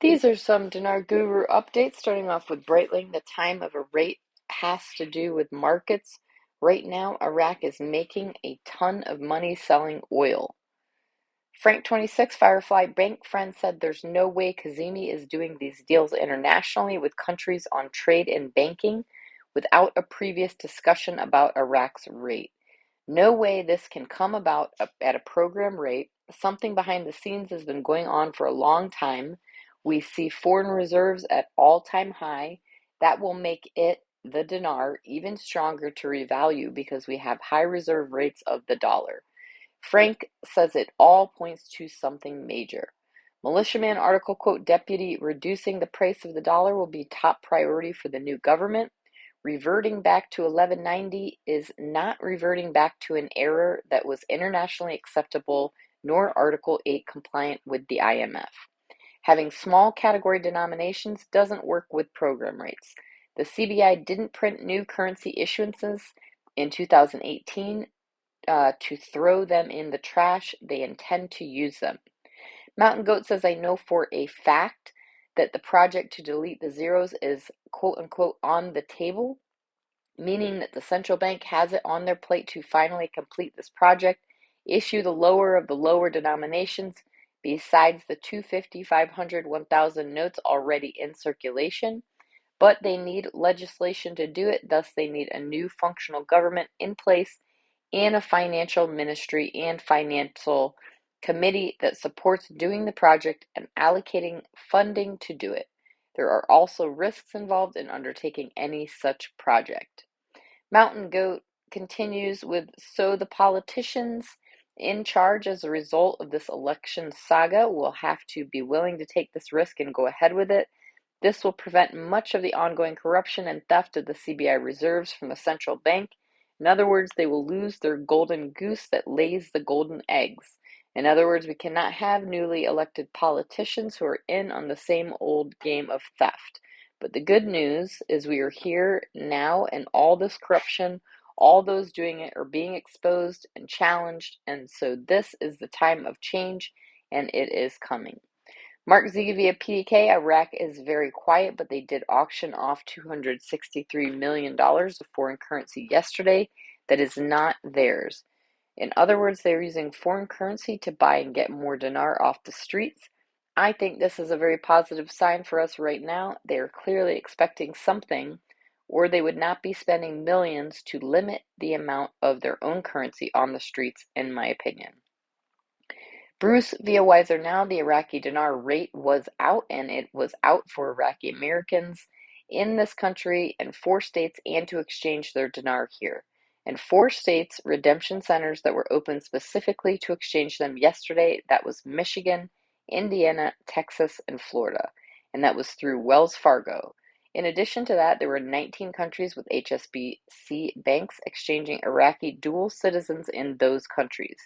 These are some Dinar Guru updates, starting off with Breitling. The time of a rate has to do with markets. Right now, Iraq is making a ton of money selling oil. Frank26, Firefly Bank friend, said there's no way Kazemi is doing these deals internationally with countries on trade and banking without a previous discussion about Iraq's rate. No way this can come about at a program rate. Something behind the scenes has been going on for a long time. We see foreign reserves at all-time high. That will make it, the dinar, even stronger to revalue because we have high reserve rates of the dollar. Frank says it all points to something major. Militiaman article, quote, Deputy, reducing the price of the dollar will be top priority for the new government. Reverting back to 1190 is not reverting back to an error that was internationally acceptable nor Article 8 compliant with the IMF. Having small category denominations doesn't work with program rates. The CBI didn't print new currency issuances in 2018 to throw them in the trash. They intend to use them. Mountain Goat says, I know for a fact that the project to delete the zeros is quote unquote on the table, meaning that the central bank has it on their plate to finally complete this project, issue the lower of the lower denominations, besides the 250, 500, 1000 notes already in circulation. But they need legislation to do it, thus, they need a new functional government in place and a financial ministry and financial committee that supports doing the project and allocating funding to do it. There are also risks involved in undertaking any such project. Mountain Goat continues with, so the politicians in charge as a result of this election saga will have to be willing to take this risk and go ahead with it. This will prevent much of the ongoing corruption and theft of the CBI reserves from the central bank. In other words, they will lose their golden goose that lays the golden eggs. In other words, we cannot have newly elected politicians who are in on the same old game of theft. But the good news is we are here now, and all this corruption, all those doing it are being exposed and challenged, and so this is the time of change, and it is coming. Mark Z via PDK, Iraq is very quiet, but they did auction off $263 million of foreign currency yesterday that is not theirs. In other words, they're using foreign currency to buy and get more dinar off the streets. I think this is a very positive sign for us right now. They are clearly expecting something, or they would not be spending millions to limit the amount of their own currency on the streets, in my opinion. Bruce via Wiser Now, the Iraqi dinar rate was out, and it was out for Iraqi Americans in this country and 4 states, and to exchange their dinar here. And 4 states, redemption centers that were open specifically to exchange them yesterday, that was Michigan, Indiana, Texas, and Florida. And that was through Wells Fargo. In addition to that, there were 19 countries with HSBC banks exchanging Iraqi dual citizens in those countries.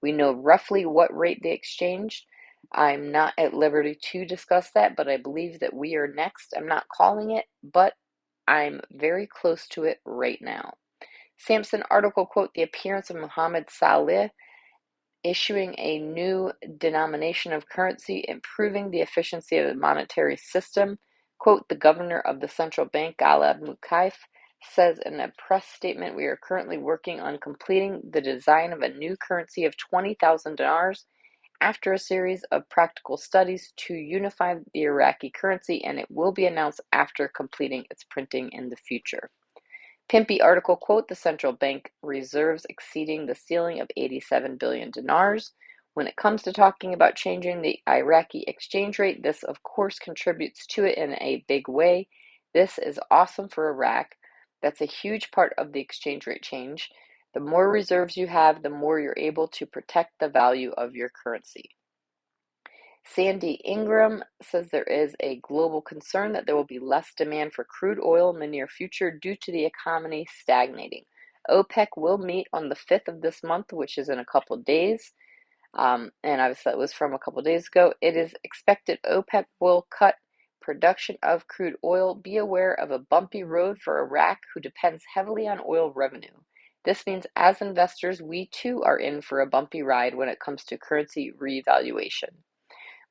We know roughly what rate they exchanged. I'm not at liberty to discuss that, but I believe that we are next. I'm not calling it, but I'm very close to it right now. Samson article, quote, the appearance of Mohammed Saleh issuing a new denomination of currency, improving the efficiency of the monetary system. Quote, the governor of the central bank, Ghalib Mukaif, says in a press statement, we are currently working on completing the design of a new currency of 20,000 dinars after a series of practical studies to unify the Iraqi currency, and it will be announced after completing its printing in the future. Pimpy article, quote, the central bank reserves exceeding the ceiling of 87 billion dinars. When it comes to talking about changing the Iraqi exchange rate, this of course contributes to it in a big way. This is awesome for Iraq. That's a huge part of the exchange rate change. The more reserves you have, the more you're able to protect the value of your currency. Sandy Ingram says there is a global concern that there will be less demand for crude oil in the near future due to the economy stagnating. OPEC will meet on the 5th of this month, which is in a couple of days. And obviously that was from a couple of days ago. It is expected OPEC will cut production of crude oil. Be aware of a bumpy road for Iraq, who depends heavily on oil revenue. This means as investors, we too are in for a bumpy ride when it comes to currency revaluation.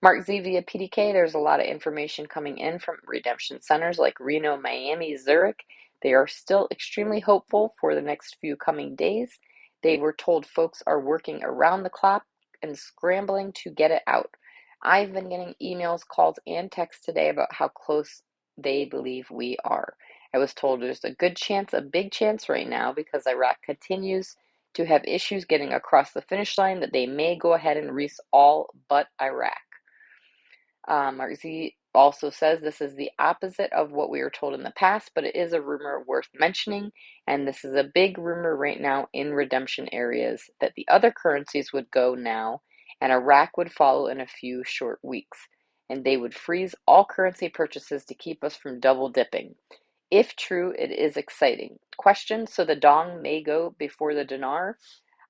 Mark Z via PDK, there's a lot of information coming in from redemption centers like Reno, Miami, Zurich. They are still extremely hopeful for the next few coming days. They were told folks are working around the clock and scrambling to get it out. I've been getting emails, calls, and texts today about how close they believe we are. I was told there's a good chance, a big chance right now, because Iraq continues to have issues getting across the finish line, that they may go ahead and release all but Iraq. Mark Z also says this is the opposite of what we were told in the past, but it is a rumor worth mentioning, and this is a big rumor right now in redemption areas that the other currencies would go now, and Iraq would follow in a few short weeks, and they would freeze all currency purchases to keep us from double dipping. If true, it is exciting. Question, so the dong may go before the dinar?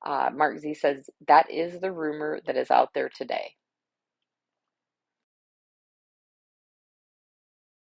Mark Z says that is the rumor that is out there today.